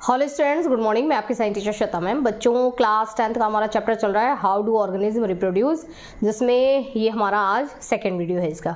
Hello students, good morning. मैं आपकी science teacher Shweta ma'am. बच्चों क्लास 10th का हमारा चैप्टर चल रहा है हाउ डू ऑर्गेनिज्म रिप्रोड्यूस, जिसमें ये हमारा आज सेकंड वीडियो है इसका।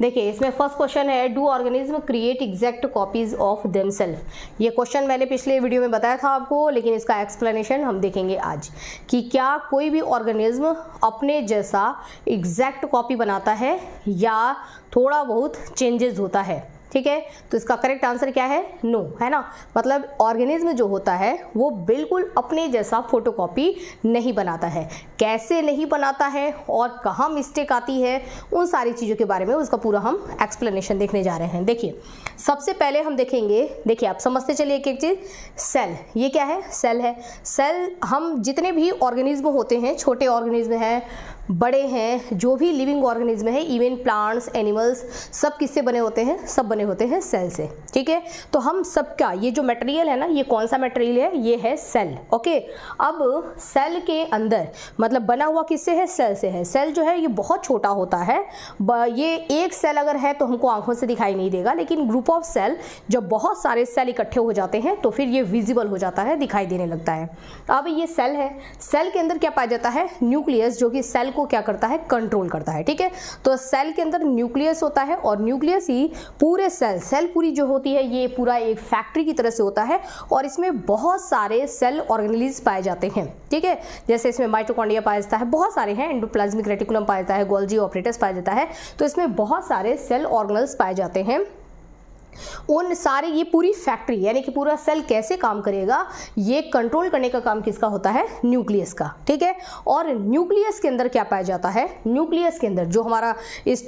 देखिए, इसमें फर्स्ट क्वेश्चन है, do organism create exact copies of themselves. ये क्वेश्चन मैंने पिछले वीडियो में बताया था आपको, लेकिन इसका एक्सप्लेनेशन हम देखेंगे आज कि क्या कोई भी ऑर्गेनिज्म अपने जैसा एग्जैक्ट कॉपी बनाता है या थोड़ा बहुत चेंजेस होता है। ठीक है, तो इसका करेक्ट आंसर क्या है? नो, है ना। मतलब ऑर्गेनिज्म जो होता है वो बिल्कुल अपने जैसा फोटोकॉपी नहीं बनाता है। कैसे नहीं बनाता है और कहाँ मिस्टेक आती है, उन सारी चीज़ों के बारे में उसका पूरा हम एक्सप्लेनेशन देखने जा रहे हैं। देखिए, सबसे पहले हम देखेंगे, देखिए आप समझते चलिए एक एक चीज़। सेल, ये क्या है? सेल है। सेल, हम जितने भी ऑर्गेनिज्म होते हैं, छोटे ऑर्गेनिज्म हैं, बड़े हैं, जो भी लिविंग ऑर्गेनिज्म है, इवन प्लांट्स, एनिमल्स, सब किससे बने होते हैं? सब बने होते हैं सेल से। ठीक है, तो हम सबका ये जो मटेरियल है ना, ये कौन सा मटेरियल है? ये है सेल। ओके, अब सेल के अंदर मतलब बना हुआ किससे है? सेल से है। सेल जो है ये बहुत छोटा होता है। ये एक सेल अगर है तो हमको आंखों से दिखाई नहीं देगा, लेकिन ग्रुप ऑफ सेल, जब बहुत सारे सेल इकट्ठे हो जाते हैं तो फिर ये विजिबल हो जाता है, दिखाई देने लगता है। अब ये सेल है, सेल के अंदर क्या पाया जाता है? न्यूक्लियस, जो कि सेल को क्या करता है? कंट्रोल करता है। ठीक है, तो सेल के अंदर न्यूक्लियस होता है और न्यूक्लियस ही पूरे सेल पूरी जो होती है ये पूरा एक फैक्ट्री की तरह से होता है और इसमें बहुत सारे सेल ऑर्गेनेल्स पाए जाते हैं। ठीक है, जैसे इसमें माइटोकॉन्ड्रिया पाया जाता है, बहुत सारे हैं, एंडोप्लाज्मिक रेटिकुलम पाया जाता है, गोल्जी ऑपरेटस पाया जाता है, तो इसमें बहुत सारे सेल ऑर्गेनेल्स पाए जाते हैं। उन सारे, ये पूरी फैक्ट्री यानी कि पूरा सेल कैसे काम करेगा, ये कंट्रोल करने का काम किसका होता है? न्यूक्लियस का। ठीक है, और न्यूक्लियस के अंदर क्या पाया जाता है? न्यूक्लियस के अंदर जो हमारा इस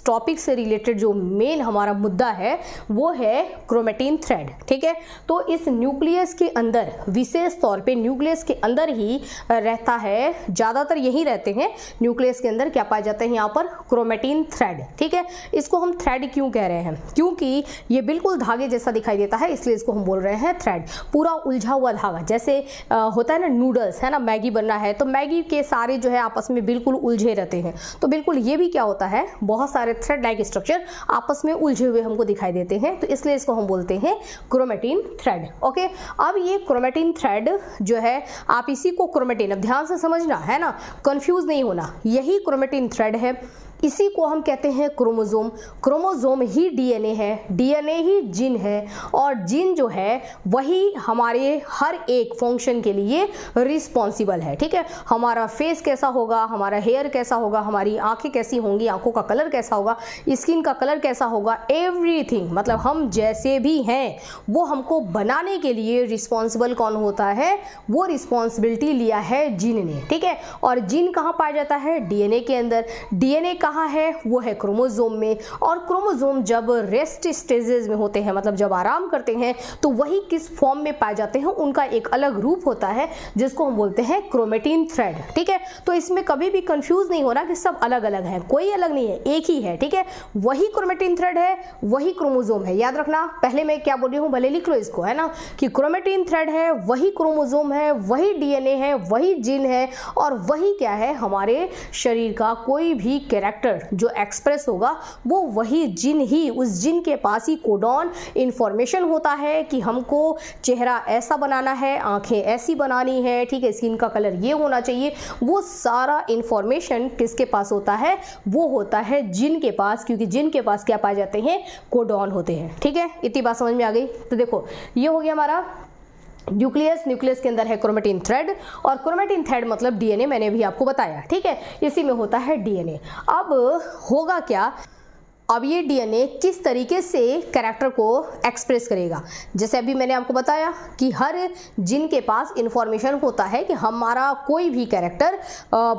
टॉपिक से रिलेटेड जो मेन हमारा मुद्दा है वो है क्रोमेटिन थ्रेड। ठीक है, तो इस न्यूक्लियस के अंदर, विशेष तौर पे न्यूक्लियस के अंदर ही रहता है, ज्यादातर यही रहते हैं न्यूक्लियस के अंदर। क्या पाए जाते हैं यहाँ पर? Chromatin thread. ठीक है, इसको हम थ्रेड क्यों कह रहे हैं? क्योंकि ये बिल्कुल धागे जैसा दिखाई देता है, इसलिए इसको हम बोल रहे हैं थ्रेड। पूरा उलझा हुआ धागा, जैसे होता है ना नूडल्स, है ना, मैगी बनना है तो मैगी के सारे जो है आपस में बिल्कुल उलझे रहते हैं, तो बिल्कुल ये भी क्या होता है? बहुत सारे थ्रेड लाइक स्ट्रक्चर आपस में उलझे हुए हमको दिखाई देते हैं, तो इसलिए इसको हम बोलते हैं क्रोमेटिन थ्रेड। ओके, अब ये क्रोमेटिन थ्रेड जो है, आप इसी को क्रोमेटिन, अब ध्यान से समझना है ना, कंफ्यूज नहीं होना, यही क्रोमेटिन थ्रेड है, इसी को हम कहते हैं क्रोमोसोम। क्रोमोसोम ही डीएनए है, डीएनए ही जीन है, और जीन जो है वही हमारे हर एक फंक्शन के लिए रिस्पॉन्सिबल है। ठीक है, हमारा फेस कैसा होगा, हमारा हेयर कैसा होगा, हमारी आंखें कैसी होंगी, आंखों का कलर कैसा होगा, स्किन का कलर कैसा होगा, एवरीथिंग, मतलब हम जैसे भी हैं वो हमको बनाने के लिए रिस्पॉन्सिबल कौन होता है? वो रिस्पॉन्सिबिलिटी लिया है जीन ने। ठीक है, और जीन कहाँ पाया जाता है? डीएनए के अंदर। डीएनए कहाँ है? वो है क्रोमोसोम में। और क्रोमोसोम जब रेस्ट स्टेजेस में होते हैं, मतलब जब आराम करते हैं, तो वही किस फॉर्म में पाए जाते हैं, उनका एक अलग रूप होता है जिसको हम बोलते हैं क्रोमेटिन थ्रेड। ठीक है, तो इसमें कभी भी कंफ्यूज नहीं होना कि सब अलग अलग हैं, कोई अलग नहीं है, एक ही है। ठीक है, वही क्रोमेटिन थ्रेड है, वही क्रोमोसोम है। याद रखना, पहले मैं क्या बोल रही हूँ, भले लिख लो इसको, है ना, कि क्रोमेटिन थ्रेड है, वही क्रोमोसोम है, वही डीएनए है, वही जीन है, और वही क्या है? हमारे शरीर का कोई भी कैरेक्टर जो एक्सप्रेस होगा वो वही जीन ही, उस जीन के पास ही कोडॉन इंफॉर्मेशन होता है कि हमको चेहरा ऐसा बनाना है, आंखें ऐसी बनानी है, ठीक है, स्किन का कलर ये होना चाहिए। वो सारा इंफॉर्मेशन किसके पास होता है? वो होता है जीन के पास, क्योंकि जीन के पास क्या पाए जाते हैं? कोडॉन होते हैं। ठीक है, इतनी बात समझ में आ गई? तो देखो, ये हो गया हमारा न्यूक्लियस। न्यूक्लियस के अंदर है क्रोमेटिन थ्रेड, और क्रोमेटिन थ्रेड मतलब डीएनए, मैंने भी आपको बताया। ठीक है, इसी में होता है डीएनए। अब होगा क्या? अब ये डीएनए किस तरीके से कैरेक्टर को एक्सप्रेस करेगा? जैसे अभी मैंने आपको बताया कि हर जीन के पास इंफॉर्मेशन होता है कि हमारा कोई भी कैरेक्टर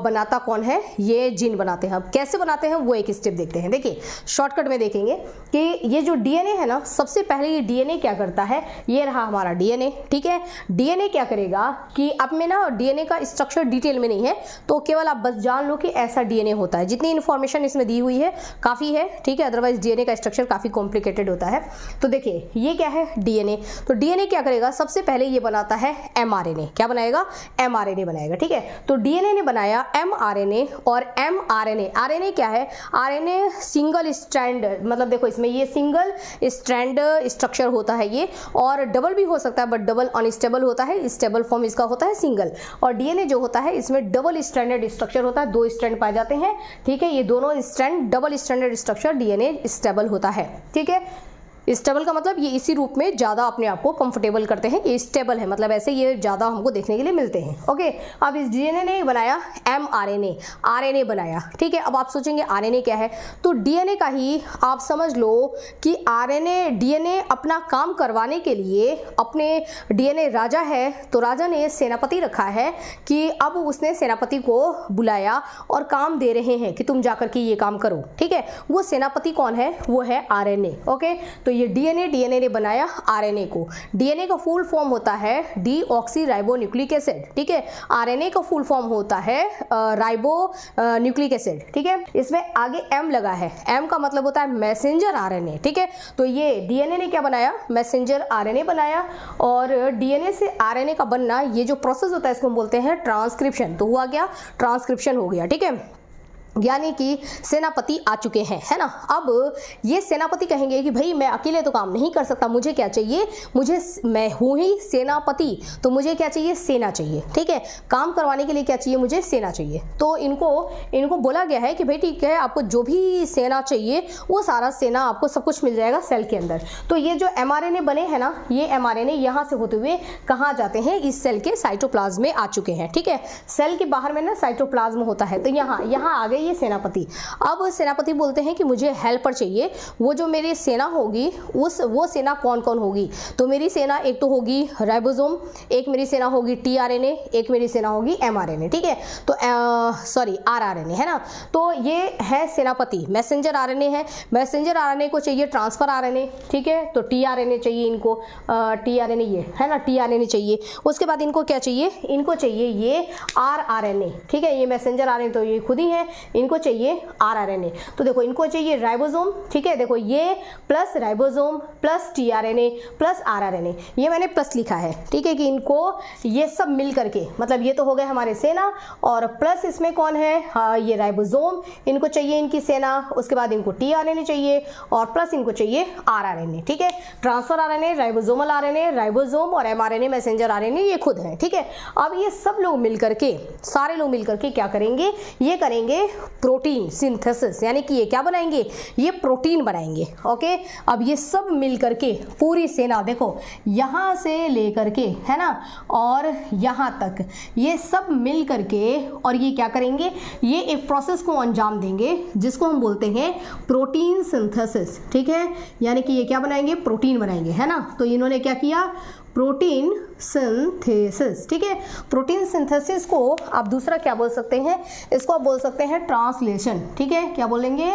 बनाता कौन है? ये जीन बनाते हैं। अब कैसे बनाते हैं वो एक स्टेप देखते हैं। देखिए, शॉर्टकट में देखेंगे कि ये जो डीएनए है ना, सबसे पहले ये डीएनए क्या करता है? ये रहा हमारा डीएनए। ठीक है, डीएनए क्या करेगा कि अब में ना डीएनए का स्ट्रक्चर डिटेल में नहीं है, तो केवल आप बस जान लो कि ऐसा डीएनए होता है। जितनी इंफॉर्मेशन इसमें दी हुई है काफ़ी है। ठीक ठीक है, अदरवाइज डीएनए का स्ट्रक्चर काफ़ी कॉम्प्लिकेटेड होता है। तो देखिए ये क्या है, डीएनए। तो डीएनए क्या करेगा, सबसे पहले ये बनाता है एमआरएनए। क्या बनाएगा, एमआरएनए बनाएगा, ठीक है। तो डीएनए ने बनाया एमआरएनए, और एमआरएनए, आरएनए क्या है, आरएनए सिंगल स्ट्रैंड, मतलब देखो इसमें ये सिंगल स्ट्रैंड स्ट्रक्चर होता है ये, और डबल भी हो सकता है बट डबल अनस्टेबल होता है, स्टेबल फॉर्म इसका होता है सिंगल। और डीएनए जो होता है इसमें डबल स्ट्रैंडेड स्ट्रक्चर होता है, 2 स्ट्रैंड पाए जाते हैं, ठीक है। ये दोनों strand double stranded structure DNA stable होता है, ठीक है। स्टेबल का मतलब ये इसी रूप में ज़्यादा अपने आप को कंफर्टेबल करते हैं, ये स्टेबल है, मतलब ऐसे ये ज़्यादा हमको देखने के लिए मिलते हैं, ओके। अब इस डीएनए ने बनाया एमआरएनए, आरएनए बनाया, ठीक है। अब आप सोचेंगे आरएनए क्या है, तो डीएनए का ही आप समझ लो कि आरएनए, डीएनए अपना काम करवाने के लिए अपने, डीएनए राजा है तो राजा ने सेनापति रखा है कि अब उसने सेनापति को बुलाया और काम दे रहे हैं कि तुम जाकर के ये काम करो, ठीक है। वो सेनापति कौन है, वो है आरएनए, ओके। तो ये डीएनए ने बनाया आरएनए को। डीएनए का फुल फॉर्म होता है डीऑक्सीराइबोन्यूक्लिक एसिड, ठीक है। आरएनए का फुल फॉर्म होता है राइबो न्यूक्लिक एसिड, ठीक है। इसमें आगे एम लगा है, एम का मतलब होता है मैसेंजर आरएनए, ठीक है। तो ये डीएनए ने क्या बनाया, मैसेंजर आरएनए बनाया, और डीएनए से आरएनए का बनना, ये जो प्रोसेस होता है इसको हम बोलते हैं ट्रांसक्रिप्शन। तो हुआ क्या, ट्रांसक्रिप्शन हो गया, ठीक है। यानी कि सेनापति आ चुके हैं, है ना। अब ये सेनापति कहेंगे कि भाई मैं अकेले तो काम नहीं कर सकता, मुझे क्या चाहिए, मुझे, मैं हूँ ही सेनापति, तो मुझे क्या चाहिए, सेना चाहिए, ठीक है। काम करवाने के लिए क्या चाहिए, मुझे सेना चाहिए। तो इनको बोला गया है कि भाई ठीक है, आपको जो भी सेना चाहिए वो सारा सेना, आपको सब कुछ मिल जाएगा सेल के अंदर। तो ये जो एमआरएनए बने हैं ना, ये एमआरएनए यहाँ से होते हुए कहाँ जाते हैं, इस सेल के साइटोप्लाज्म में आ चुके हैं, ठीक है। सेल के बाहर में ना साइटोप्लाज्म होता है, तो यहाँ आ गए ये सेनापति। अब सेनापति बोलते हैं कि मुझे हेल्पर चाहिए, वो जो मेरी सेना होगी वो सेना कौन कौन होगी। तो मेरी सेना एक तो होगी राइबोसोम, एक मेरी सेना होगी टीआरएनए, एक मेरी सेना होगी एमआरएनए, ठीक है। तो सॉरी आरआरएनए, है ना। तो ये है सेनापति, मैसेंजर आरएनए है। मैसेंजर आरएनए को चाहिए ट्रांसफर आरएनए, ठीक है। तो टीआरएनए चाहिए इनको, टीआरएनए ये है ना, टीआरएनए चाहिए। उसके बाद इनको क्या चाहिए, इनको चाहिए ये आरआरएनए, ठीक है। ये मैसेंजर आरएनए तो ये खुद ही है, इनको चाहिए आरआरएनए। तो देखो इनको चाहिए राइबोसोम, ठीक है। देखो ये plus ribosome plus tRNA plus rRNA, ये मैंने प्लस लिखा है, ठीक है, कि इनको ये सब मिल करके, मतलब ये तो हो गए हमारे सेना, और प्लस इसमें कौन है, हाँ ये राइबोसोम, इनको चाहिए इनकी सेना। उसके बाद इनको टीआरएनए चाहिए, और प्लस इनको चाहिए आरआरएनए, ठीक है। Transfer RNA, ribosomal RNA, ribosome और एमआरएनए मैसेंजर आरएनए ये खुद है, ठीक है। अब ये सब लोग मिल करके, सारे लोग मिल करके क्या करेंगे, ये करेंगे प्रोटीन सिंथेसिस, यानी कि ये क्या बनाएंगे, ये प्रोटीन बनाएंगे, ओके। अब ये सब मिल करके पूरी सेना, देखो यहाँ से लेकर के, है ना, और यहाँ तक ये सब मिल करके, और ये क्या करेंगे, ये एक प्रोसेस को अंजाम देंगे जिसको हम बोलते हैं प्रोटीन सिंथेसिस, ठीक है। यानी कि ये क्या बनाएंगे, प्रोटीन बनाएंगे, है ना। तो इन्होंने क्या किया, प्रोटीन सिंथेसिस, ठीक है। प्रोटीन सिंथेसिस को आप दूसरा क्या बोल सकते हैं, इसको आप बोल सकते हैं ट्रांसलेशन, ठीक है। क्या बोलेंगे,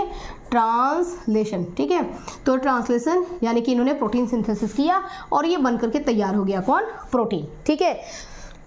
ट्रांसलेशन, ठीक है। तो ट्रांसलेशन यानी कि इन्होंने प्रोटीन सिंथेसिस किया और ये बन करके तैयार हो गया कौन, प्रोटीन, ठीक है।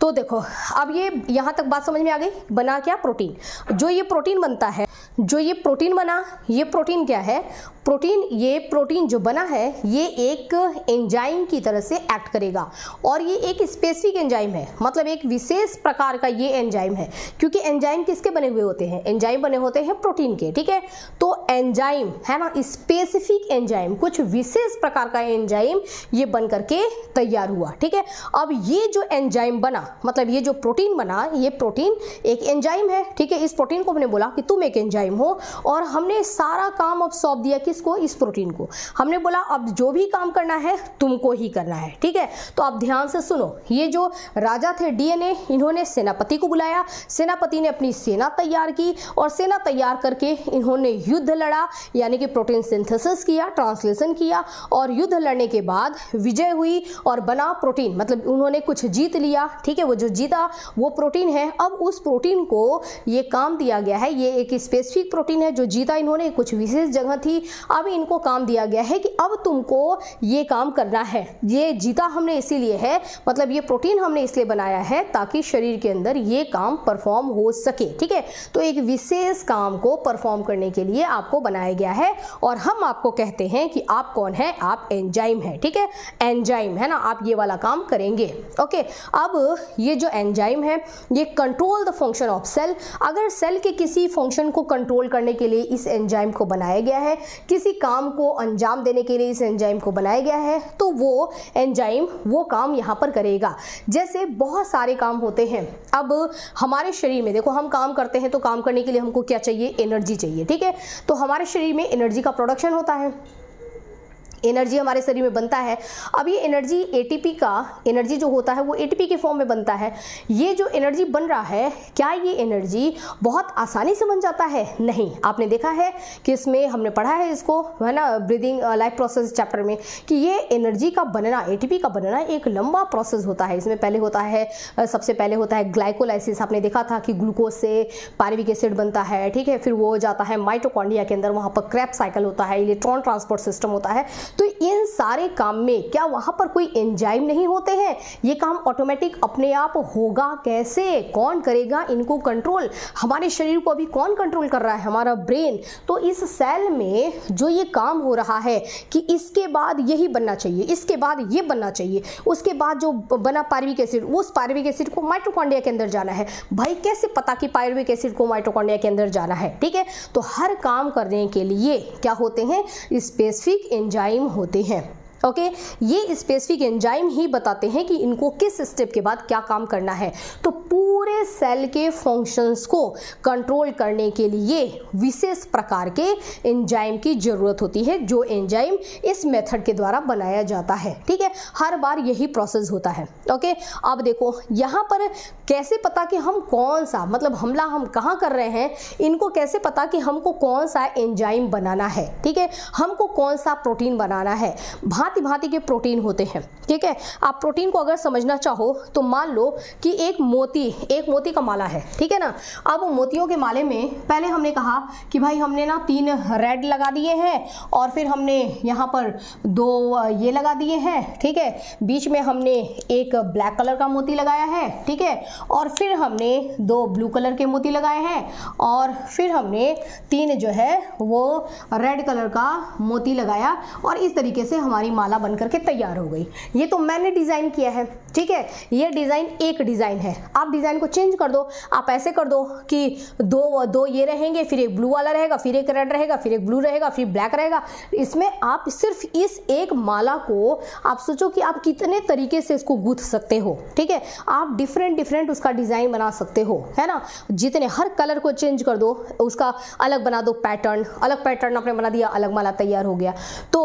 तो देखो अब ये यहाँ तक बात समझ में आ गई, बना क्या, प्रोटीन। जो ये प्रोटीन बनता है, जो ये प्रोटीन बना, ये प्रोटीन क्या है, प्रोटीन, ये प्रोटीन जो बना है ये एक एंजाइम की तरह से एक्ट करेगा, और ये एक स्पेसिफिक एंजाइम है, मतलब एक विशेष प्रकार का ये एंजाइम है। क्योंकि एंजाइम किसके बने हुए होते हैं, एंजाइम बने होते हैं प्रोटीन के, ठीक है। तो एंजाइम है ना, स्पेसिफिक एंजाइम, कुछ विशेष प्रकार का एंजाइम ये बन करके तैयार हुआ, ठीक है। अब ये जो एंजाइम बना, मतलब ये जो प्रोटीन बना, ये प्रोटीन एक एंजाइम है, ठीक है। इस प्रोटीन को हमने बोला कि तुम एक एंजाइम हो, और हमने सारा काम अब सौंप दिया किसको, इस प्रोटीन को। हमने बोला अब जो भी काम करना है तुमको ही करना है, ठीक है। तो आप ध्यान से सुनो, ये जो राजा थे डीएनए, इन्होंने सेनापति को बुलाया, सेनापति ने अपनी सेना तैयार की, और सेना तैयार करके इन्होंने युद्ध लड़ा, यानी कि प्रोटीन सिंथेसिस किया, ट्रांसलेशन किया, और युद्ध लड़ने के बाद विजय हुई और बना प्रोटीन, मतलब उन्होंने कुछ जीत लिया, ठीक ठीक है, वो जो जीता वो प्रोटीन है। अब उस प्रोटीन को ये काम दिया गया है, ये एक स्पेसिफिक प्रोटीन है जो जीता इन्होंने, कुछ विशेष जगह थी, अब इनको काम दिया गया है कि अब तुमको ये काम करना है। ये जीता हमने इसीलिए है, मतलब ये प्रोटीन हमने इसलिए बनाया है ताकि शरीर के अंदर ये काम परफॉर्म हो सके। ठीक है, तो एक विशेष काम को परफॉर्म करने के लिए आपको बनाया गया है और हम आपको कहते हैं कि आप कौन है, आप एंजाइम है। ठीक है, एंजाइम है ना, आप ये वाला काम करेंगे। ओके, अब ये जो एंजाइम है ये control the function of cell. अगर सेल के किसी फंक्शन को कंट्रोल करने के लिए इस एंजाइम को बनाया गया है, किसी काम को अंजाम देने के लिए इस एंजाइम को बनाया गया है, तो वो एंजाइम वो काम यहाँ पर करेगा। जैसे बहुत सारे काम होते हैं। अब हमारे शरीर में देखो, हम काम करते हैं तो काम करने के लिए हमको क्या चाहिए, एनर्जी चाहिए। ठीक है, तो हमारे शरीर में एनर्जी का प्रोडक्शन होता है, एनर्जी हमारे शरीर में बनता है। अब ये एनर्जी एटीपी का एनर्जी जो होता है वो एटीपी के फॉर्म में बनता है। ये जो एनर्जी बन रहा है, क्या ये एनर्जी बहुत आसानी से बन जाता है? नहीं। आपने देखा है कि इसमें हमने पढ़ा है इसको, है ना, ब्रीदिंग लाइफ प्रोसेस चैप्टर में, कि ये एनर्जी का बनना, एटीपी का बनना एक लंबा प्रोसेस होता है। इसमें पहले होता है, सबसे पहले होता है ग्लाइकोलाइसिस। आपने देखा था कि ग्लूकोज से पायरुविक एसिड बनता है। ठीक है, फिर वो जाता है माइटोकॉन्ड्रिया के अंदर, वहाँ पर क्रेब्स साइकिल होता है, इलेक्ट्रॉन ट्रांसपोर्ट सिस्टम होता है। तो इन सारे काम में क्या वहां पर कोई एंजाइम नहीं होते हैं? ये काम ऑटोमेटिक अपने आप होगा कैसे? कौन करेगा इनको कंट्रोल? हमारे शरीर को अभी कौन कंट्रोल कर रहा है? हमारा ब्रेन। तो इस सेल में जो ये काम हो रहा है कि इसके बाद यही बनना चाहिए, इसके बाद ये बनना चाहिए, उसके बाद जो बना पायरुविक एसिड, उस पायरुविक एसिड को माइटोकॉन्ड्रिया के अंदर जाना है। भाई कैसे पता कि पायरुविक एसिड को माइटोकॉन्ड्रिया के अंदर जाना है? ठीक है, तो हर काम करने के लिए क्या होते हैं, स्पेसिफिक एंजाइम होते हैं। ओके, ये स्पेसिफिक एंजाइम ही बताते हैं कि इनको किस स्टेप के बाद क्या काम करना है। तो पूरे सेल के फंक्शंस को कंट्रोल करने के लिए विशेष प्रकार के एंजाइम की जरूरत होती है, जो एंजाइम इस मेथड के द्वारा बनाया जाता है। ठीक है, हर बार यही प्रोसेस होता है। ओके, अब देखो यहाँ पर कैसे पता कि हम कौन सा, मतलब हमला हम कहाँ कर रहे हैं, इनको कैसे पता कि हमको कौन सा एंजाइम बनाना है। ठीक है, हमको कौन सा प्रोटीन बनाना है। भांति भांति के प्रोटीन होते हैं। ठीक है, आप प्रोटीन को अगर समझना चाहो तो मान लो कि एक मोती का माला है। ठीक है ना, अब मोतियों के माले में पहले हमने कहा कि भाई हमने ना 3 रेड लगा दिए हैं और फिर हमने यहाँ पर 2 ये लगा दिए हैं। ठीक है, बीच में हमने एक ब्लैक कलर का मोती लगाया है। ठीक है, और फिर हमने 2 ब्लू कलर के मोती लगाए हैं और फिर हमने 3 जो है वो रेड कलर का मोती लगाया और इस तरीके से हमारी माला बनकर के तैयार हो गई। ये तो मैंने डिजाइन किया है। ठीक है, ये डिजाइन एक डिजाइन है। आप डिजाइन को चेंज कर दो, आप ऐसे कर दो कि 2 ये रहेंगे, फिर एक ब्लू वाला रहेगा, फिर एक रेड रहेगा, फिर एक ब्लू रहेगा, फिर ब्लैक रहेगा। इसमें आप सिर्फ इस एक माला को आप सोचो कि आप कितने तरीके से इसको गूंथ सकते हो। ठीक है, आप डिफरेंट उसका डिजाइन बना सकते हो, है ना। जितने हर कलर को चेंज कर दो, उसका अलग बना दो पैटर्न, अलग पैटर्न आपने बना दिया, अलग माला तैयार हो गया। तो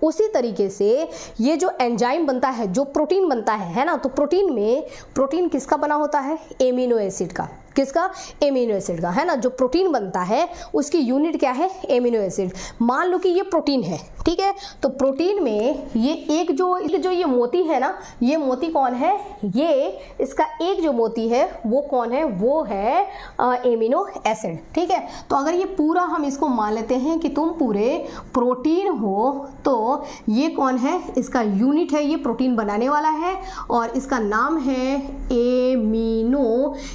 उसी तरीके से ये जो एंजाइम बनता है, जो प्रोटीन बनता है ना, तो प्रोटीन में प्रोटीन किसका बना होता है? एमिनो एसिड का। किसका? एमिनो एसिड का, है ना। जो प्रोटीन बनता है उसकी यूनिट क्या है? Amino acid. मान लो कि ये प्रोटीन है। ठीक है, तो प्रोटीन में ये एक जो ये मोती है ना, ये मोती कौन है? ये इसका एक जो मोती है वो कौन है? वो है एमिनो एसिड। ठीक है, तो अगर ये पूरा हम इसको मान लेते हैं कि तुम पूरे प्रोटीन हो, तो ये कौन है? इसका यूनिट है, ये प्रोटीन बनाने वाला है और इसका नाम है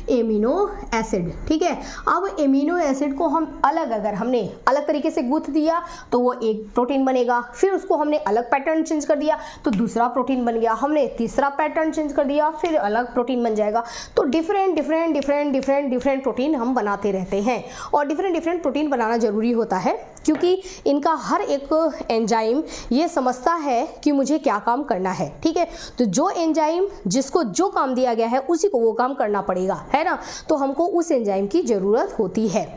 एमिनो एसिड। ठीक है, अब एमिनो एसिड को हम अगर हमने अलग तरीके से गूंथ दिया तो वो एक प्रोटीन बनेगा, फिर उसको हमने अलग पैटर्न चेंज कर दिया तो दूसरा प्रोटीन बन गया, हमने तीसरा पैटर्न चेंज कर दिया फिर अलग प्रोटीन बन जाएगा। तो डिफरेंट प्रोटीन हम बनाते रहते हैं और डिफरेंट प्रोटीन बनाना जरूरी होता है, क्योंकि इनका हर एक एंजाइम ये समझता है कि मुझे क्या काम करना है। ठीक है, तो जो एंजाइम जिसको जो काम दिया गया है उसी को वो काम करना पड़ेगा, है ना। तो हमको उस एंजाइम की जरूरत होती है।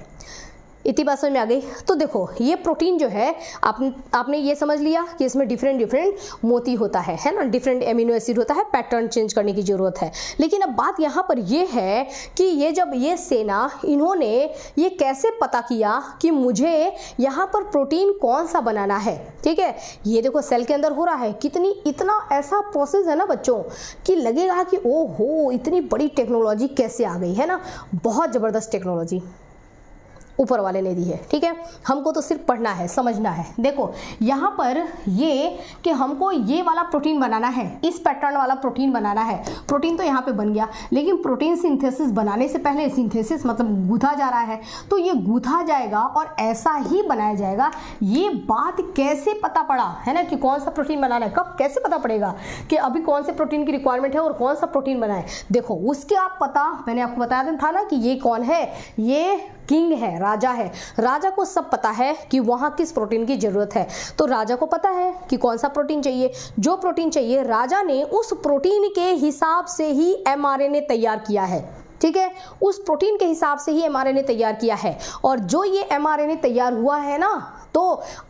इतनी बात समझ में आ गई। तो देखो ये प्रोटीन जो है आपने ये समझ लिया कि इसमें डिफरेंट मोती होता है ना, डिफरेंट एमिनो एसिड होता है, पैटर्न चेंज करने की जरूरत है। लेकिन अब बात यहाँ पर ये है कि ये जब ये सेना इन्होंने ये कैसे पता किया कि मुझे यहाँ पर प्रोटीन कौन सा बनाना है, ठीक है। ये देखो सेल के अंदर हो रहा है, इतना ऐसा प्रोसेस है ना बच्चों कि लगेगा कि ओहो इतनी बड़ी टेक्नोलॉजी कैसे आ गई है ना, बहुत ज़बरदस्त टेक्नोलॉजी ऊपर वाले ने दी है, ठीक है। हमको तो सिर्फ पढ़ना है, समझना है। देखो यहाँ पर ये कि हमको ये वाला प्रोटीन बनाना है, इस पैटर्न वाला प्रोटीन बनाना है। प्रोटीन तो यहाँ पे बन गया, लेकिन प्रोटीन सिंथेसिस बनाने से पहले, सिंथेसिस मतलब गूंथा जा रहा है, तो ये गूंथा जाएगा और ऐसा ही बनाया जाएगा। ये बात कैसे पता पड़ा है ना कि कौन सा प्रोटीन बनाना है, कब कैसे पता पड़ेगा कि अभी कौन से प्रोटीन की रिक्वायरमेंट है और कौन सा प्रोटीन बनाए। देखो उसके आप पता, मैंने आपको बताया था ना कि ये कौन है, ये किंग है, राजा है। राजा को सब पता है कि वहां किस प्रोटीन की जरूरत है, तो राजा को पता है कि कौन सा प्रोटीन चाहिए। जो प्रोटीन चाहिए राजा ने उस प्रोटीन के हिसाब से ही एमआरएनए तैयार किया है, ठीक है। उस प्रोटीन के हिसाब से ही एमआरएनए तैयार किया है। और जो ये एमआरएनए तैयार हुआ है ना, तो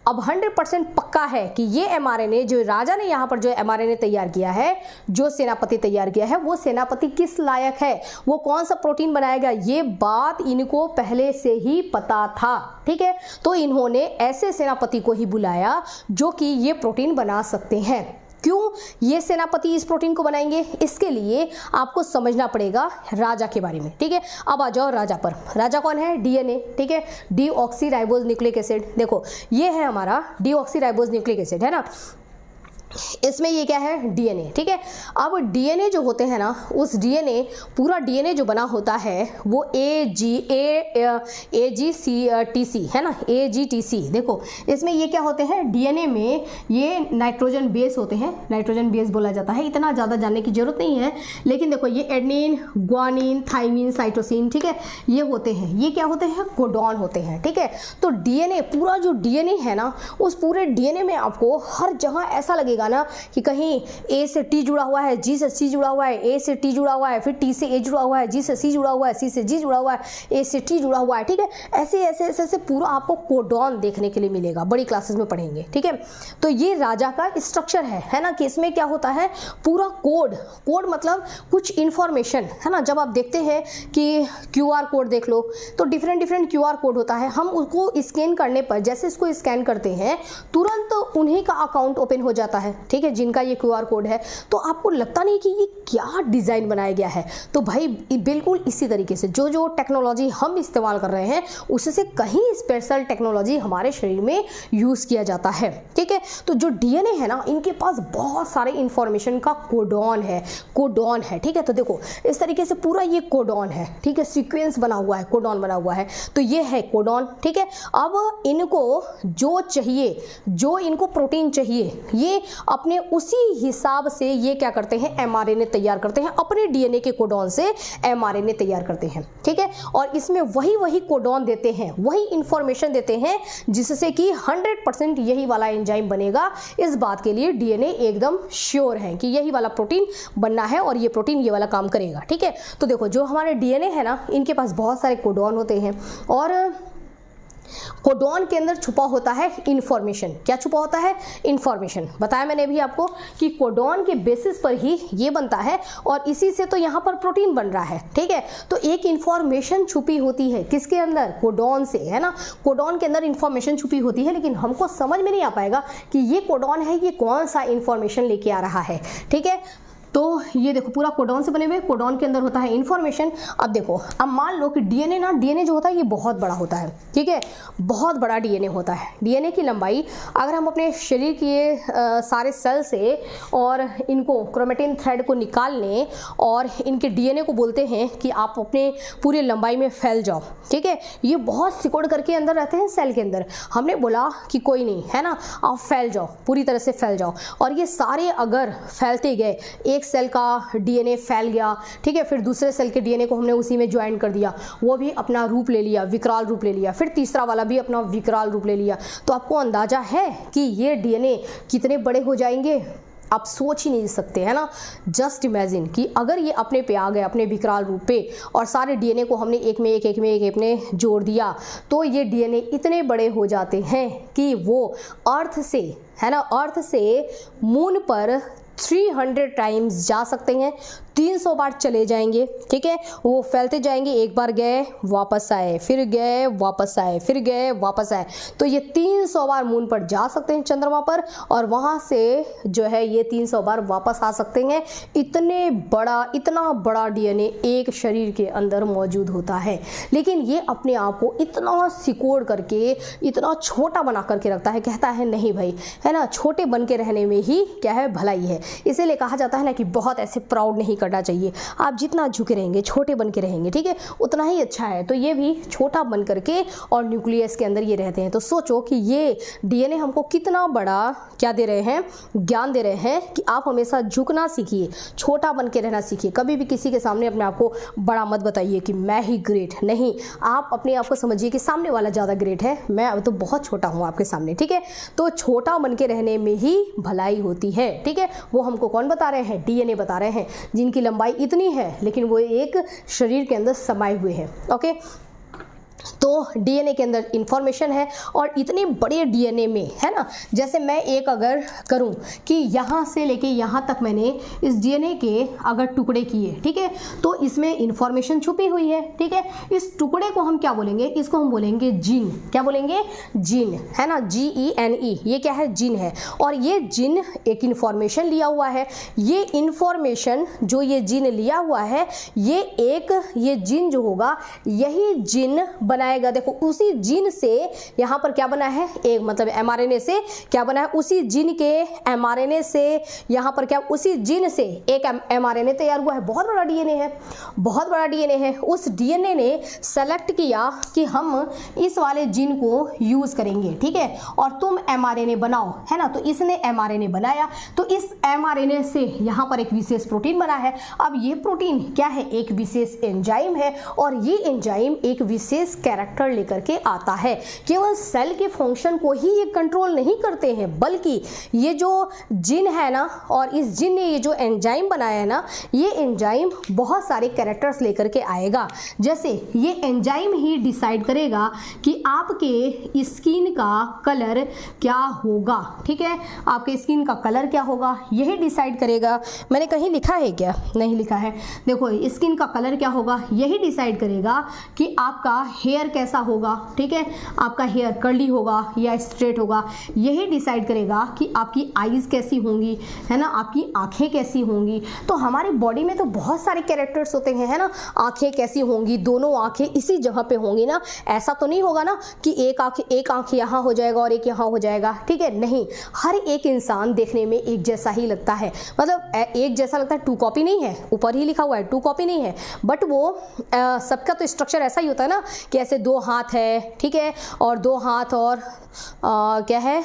अब 100% पक्का है कि ये एमआरएनए जो राजा ने यहाँ पर जो एमआरएनए तैयार किया है, जो सेनापति तैयार किया है, वो सेनापति किस लायक है, वो कौन सा प्रोटीन बनाएगा, ये बात इनको पहले से ही पता था, ठीक है। तो इन्होंने ऐसे सेनापति को ही बुलाया जो कि ये प्रोटीन बना सकते हैं। क्यों ये सेनापति इस प्रोटीन को बनाएंगे, इसके लिए आपको समझना पड़ेगा राजा के बारे में, ठीक है। अब आ जाओ राजा पर। राजा कौन है, डीएनए, ठीक है, डीऑक्सीराइबोज न्यूक्लिक एसिड। देखो ये है हमारा डीऑक्सीराइबोज न्यूक्लिक एसिड, है ना। इसमें ये क्या है, डीएनए, ठीक है। अब डीएनए जो होते हैं ना, उस डीएनए, पूरा डीएनए जो बना होता है वो AGTC है ना, AGTC। देखो इसमें ये क्या होते हैं, डीएनए में ये नाइट्रोजन बेस होते हैं, नाइट्रोजन बेस बोला जाता है। इतना ज़्यादा जानने की जरूरत नहीं है, लेकिन देखो ये एडेनिन, ग्वानिन, थाइमिन, साइटोसिन, ठीक है, ये होते हैं। ये क्या होते हैं, कोडॉन होते हैं, ठीक है। तो डीएनए, पूरा जो डीएनए है ना, उस पूरे डीएनए में आपको हर जगह ऐसा लगेगा ना कि कहीं ए से टी जुड़ा हुआ है, जी से सी जुड़ा हुआ है, ए से टी जुड़ा हुआ है, फिर टी से ए जुड़ा हुआ है, जी से सी जुड़ा हुआ है, सी से जी जुड़ा हुआ है, ए से टी जुड़ा हुआ है, ठीक है। ऐसे ऐसे ऐसे ऐसे पूरा आपको कोडॉन देखने के लिए मिलेगा, बड़ी क्लासेस में पढ़ेंगे, ठीक है। तो ये राजा का स्ट्रक्चर है ना, कि इसमें क्या होता है, पूरा कोड मतलब कुछ इंफॉर्मेशन, है ना। जब आप देखते हैं कि क्यूआर कोड देख लो, तो डिफरेंट क्यूआर कोड होता है। हम उसको स्कैन करने पर, जैसे इसको स्कैन करते हैं, तुरंत उन्हीं का अकाउंट ओपन हो जाता है, ठीक है, जिनका ये क्यूआर कोड है। तो आपको लगता नहीं कि ये क्या डिजाइन बनाया गया है। तो भाई बिल्कुल इसी तरीके से जो टेक्नोलॉजी हम इस्तेमाल कर रहे हैं, उससे कहीं स्पेशल टेक्नोलॉजी हमारे शरीर में यूज किया जाता है, ठीक है। तो जो डीएनए है ना, इनके पास बहुत सारे इंफॉर्मेशन का कोडॉन है, ठीक है। तो देखो इस तरीके से पूरा ये कोडॉन है, ठीक है, सीक्वेंस बना हुआ है, कोडॉन बना हुआ है। तो ये है कोडॉन, ठीक है। अब इनको जो चाहिए, जो इनको प्रोटीन चाहिए, ये अपने उसी हिसाब से ये क्या करते हैं, एमआरएनए तैयार करते हैं, अपने डीएनए के कोडॉन से एमआरएनए तैयार करते हैं, ठीक है। और इसमें वही कोडॉन देते हैं, वही इंफॉर्मेशन देते हैं, जिससे कि 100% यही वाला एंजाइम बनेगा। इस बात के लिए डीएनए एकदम श्योर है कि यही वाला प्रोटीन बनना है और ये प्रोटीन ये वाला काम करेगा, ठीक है। तो देखो जो हमारे डीएनए है ना, इनके पास बहुत सारे कोडॉन होते हैं, और कोडॉन के अंदर छुपा होता है इंफॉर्मेशन। क्या छुपा होता है, इंफॉर्मेशन। बताया मैंने भी आपको कि कोडॉन के बेसिस पर ही ये बनता है, और इसी से तो यहाँ पर प्रोटीन बन रहा है, ठीक है। तो एक इंफॉर्मेशन छुपी होती है किसके अंदर, कोडॉन से, है ना। कोडॉन के अंदर इंफॉर्मेशन छुपी होती है, लेकिन हमको समझ में नहीं आ पाएगा कि ये कोडॉन है, ये कौन सा इंफॉर्मेशन लेके आ रहा है, ठीक है। तो ये देखो पूरा कोडॉन से बने हुए, कोडॉन के अंदर होता है इन्फॉर्मेशन। अब देखो, अब मान लो कि डीएनए ना, डीएनए जो होता है ये बहुत बड़ा होता है, ठीक है, बहुत बड़ा डीएनए होता है। डीएनए की लंबाई, अगर हम अपने शरीर के सारे सेल से और इनको क्रोमेटिन थ्रेड को निकाल लें और इनके डीएनए को बोलते हैं कि आप अपने पूरे लंबाई में फैल जाओ, ठीक है। ये बहुत सिकुड़ करके अंदर रहते हैं सेल के अंदर। हमने बोला कि कोई नहीं, है ना, आप फैल जाओ, पूरी तरह से फैल जाओ। और ये सारे अगर फैलते गए, एक सेल का डीएनए फैल गया, ठीक है, फिर दूसरे सेल के डीएनए को हमने उसी में ज्वाइन कर दिया, वो भी अपना रूप ले लिया, विकराल रूप ले लिया, फिर तीसरा वाला भी अपना विकराल रूप ले लिया। तो आपको अंदाजा है कि ये डीएनए कितने बड़े हो जाएंगे। आप सोच ही नहीं सकते, है ना। जस्ट इमेजिन कि अगर ये अपने पे आ गए, अपने विकराल रूप पे, और सारे डीएनए को हमने एक में जोड़ दिया, तो ये डीएनए इतने बड़े हो जाते हैं कि वो अर्थ से, है ना, अर्थ से मून पर 300 टाइम्स जा सकते हैं, 300 बार चले जाएंगे, ठीक है। वो फैलते जाएंगे, एक बार गए वापस आए, फिर गए वापस आए, फिर गए वापस आए, तो ये 300 बार मून पर जा सकते हैं, चंद्रमा पर, और वहाँ से जो है ये 300 बार वापस आ सकते हैं। इतना बड़ा डीएनए एक शरीर के अंदर मौजूद होता है, लेकिन ये अपने आप को इतना सिकोड़ करके, इतना छोटा बना करके रखता है। कहता है नहीं भाई, है ना, छोटे बन के रहने में ही क्या है, भलाई है। इसीलिए कहा जाता है ना कि बहुत ऐसे प्राउड नहीं करना चाहिए। आप जितना झुके रहेंगे, छोटे बन के रहेंगे, ठीक है, उतना ही अच्छा है। तो ये भी छोटा बन करके और न्यूक्लियस के अंदर ये रहते हैं। तो सोचो कि ये डीएनए हमको कितना बड़ा क्या दे रहे हैं, ज्ञान दे रहे हैं कि आप हमेशा झुकना सीखिए, छोटा बन के रहना सीखिए। कभी भी किसी के सामने अपने आप को बड़ा मत बताइए कि मैं ही ग्रेट, नहीं, आप अपने आप को समझिए कि सामने वाला ज़्यादा ग्रेट है, मैं अब तो बहुत छोटा हूँ आपके सामने, ठीक है। तो छोटा बन के रहने में ही भलाई होती है, ठीक है। वो हमको कौन बता रहे हैं, डीएनए बता रहे हैं, जिनकी लंबाई इतनी है लेकिन वो एक शरीर के अंदर समाये हुए हैं। ओके, तो डीएनए के अंदर इंफॉर्मेशन है, और इतने बड़े डीएनए में, है ना, जैसे मैं एक अगर करूं कि यहाँ से लेके यहाँ तक मैंने इस डीएनए के अगर टुकड़े किए, ठीक है, तो इसमें इंफॉर्मेशन छुपी हुई है, ठीक है। इस टुकड़े को हम क्या बोलेंगे, इसको हम बोलेंगे जीन। क्या बोलेंगे, जीन, है ना, GENE, ये क्या है, जीन है। और ये जीन एक इंफॉर्मेशन लिया हुआ है। ये इंफॉर्मेशन जो ये जीन लिया हुआ है, ये जीन जो होगा, यही जीन बनाएगा। देखो, उसी जीन से यहाँ पर क्या बना है, एक मतलब mRNA से क्या बना है, उसी जीन के mRNA से यहाँ पर क्या, उसी जीन से एक mRNA तैयार हुआ है। बहुत बड़ा डीएनए है, बहुत बड़ा डीएनए है। उस डीएनए ने सेलेक्ट किया कि हम इस वाले जीन को यूज करेंगे, ठीक है, और तुम mRNA बनाओ, है ना। तो इसने mRNA बनाया, तो इस mRNA से यहाँ पर एक विशेष प्रोटीन बना है। अब ये प्रोटीन क्या है, एक विशेष एंजाइम है, और ये एंजाइम एक विशेष कैरेक्टर लेकर के आता है। केवल सेल के फंक्शन को ही ये कंट्रोल नहीं करते हैं, बल्कि ये जो जीन है ना, और इस जीन ने ये जो एंजाइम बनाया है ना, ये एंजाइम बहुत सारे कैरेक्टर्स लेकर के आएगा। जैसे ये एंजाइम ही डिसाइड करेगा कि आपके स्किन का कलर क्या होगा, ठीक है, आपके स्किन का कलर क्या होगा, यही डिसाइड करेगा। मैंने कहीं लिखा है क्या, नहीं लिखा है। देखो, स्किन का कलर क्या होगा, यही डिसाइड करेगा कि आपका हेयर कैसा होगा, ठीक है, आपका हेयर कर्ली होगा या स्ट्रेट होगा। यही डिसाइड करेगा कि आपकी आईज कैसी होंगी, है ना, आपकी आंखें कैसी होंगी। तो हमारी बॉडी में तो बहुत सारे कैरेक्टर्स होते हैं, है ना। आंखें कैसी होंगी, दोनों आंखें इसी जगह पे होंगी ना, ऐसा तो नहीं होगा ना कि एक आंख यहाँ हो जाएगा और एक यहाँ हो जाएगा, ठीक है, नहीं। हर एक इंसान देखने में एक जैसा ही लगता है, मतलब एक जैसा लगता है, 2 कॉपी नहीं है, ऊपर ही लिखा हुआ है 2 कॉपी नहीं है, बट वो सबका तो स्ट्रक्चर ऐसा ही होता है ना कि ऐसे 2 हाथ है, ठीक है, और 2 हाथ और क्या है,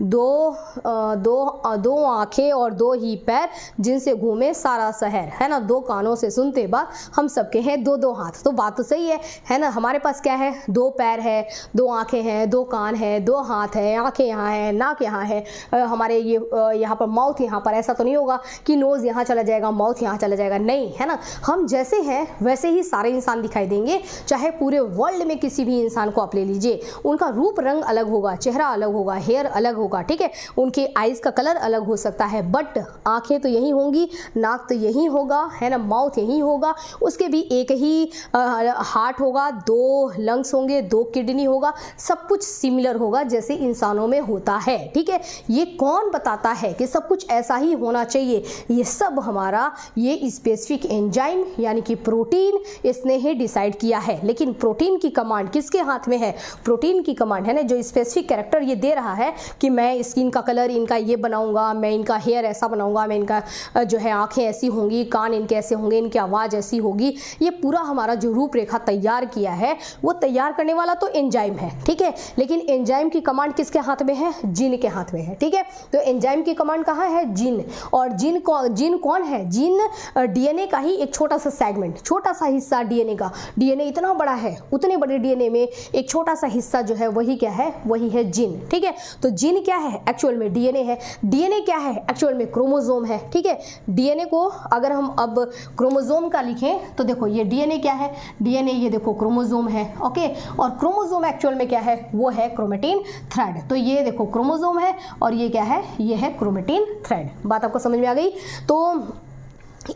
दो आंखें और 2 ही पैर जिनसे घूमे सारा शहर, है ना। 2 कानों से सुनते बात हम सबके हैं 2 हाथ। तो बात तो सही है ना। हमारे पास क्या है, 2 पैर है, 2 आंखें हैं, 2 कान है, 2 हाथ है, आंखें यहाँ है, नाक यहाँ है, हमारे ये यहाँ पर माउथ यहाँ पर। ऐसा तो नहीं होगा कि नोज यहाँ चला जाएगा, माउथ यहाँ चला जाएगा, नहीं, है ना। हम जैसे हैं वैसे ही सारे इंसान दिखाई देंगे, चाहे पूरे वर्ल्ड में किसी भी इंसान को आप ले लीजिए, उनका रूप रंग अलग होगा, चेहरा अलग होगा, हेयर अलग होगा, ठीक है, उनके आईज का कलर अलग हो सकता है, बट आंखें तो यही होंगी, नाक तो यही होगा, है ना, माउथ यही होगा, उसके भी एक ही हार्ट होगा, 2 लंग्स होंगे, 2 किडनी होगा, सब कुछ सिमिलर होगा जैसे इंसानों में होता है, ठीक है। ये कौन बताता है कि सब कुछ ऐसा ही होना चाहिए, ये सब हमारा ये स्पेसिफिक एंजाइम यानी कि प्रोटीन, इसने ही डिसाइड किया है। लेकिन प्रोटीन की कमांड किसके हाथ में है, प्रोटीन की कमांड, है ना, जो स्पेसिफिक कैरेक्टर ये दे रहा है कि मैं स्किन का कलर इनका ये बनाऊंगा, मैं इनका हेयर ऐसा बनाऊंगा, मैं इनका जो है आंखें ऐसी होंगी, कान इनके ऐसे होंगे, इनकी आवाज़ ऐसी होगी, ये पूरा हमारा जो रूपरेखा तैयार किया है वो तैयार करने वाला तो एंजाइम है, ठीक है। लेकिन एंजाइम की कमांड किसके हाथ में है, जीन के हाथ में है, ठीक है। तो एंजाइम की कमांड कहाँ है, जीन। और जीन कौन है, जीन डीएनए का ही एक छोटा सा सेगमेंट, छोटा सा हिस्सा डीएनए का। डीएनए इतना बड़ा है, उतने बड़े डीएनए में एक छोटा सा हिस्सा जो है वही क्या है, वही है जीन। ठीक है, तो जीन क्या है, एक्चुअल में डीएनए है। डीएनए क्या है, एक्चुअल में क्रोमोसोम है। ठीक है, डीएनए को अगर हम अब क्रोमोसोम का लिखें तो देखो ये डीएनए क्या है, डीएनए ये देखो क्रोमोसोम है। ओके, और क्रोमोसोम एक्चुअल में क्या है, वो है क्रोमेटिन थ्रेड। तो ये देखो क्रोमोसोम है और ये क्या है, ये है क्रोमेटिन थ्रेड। बात आपको समझ में आ गई। तो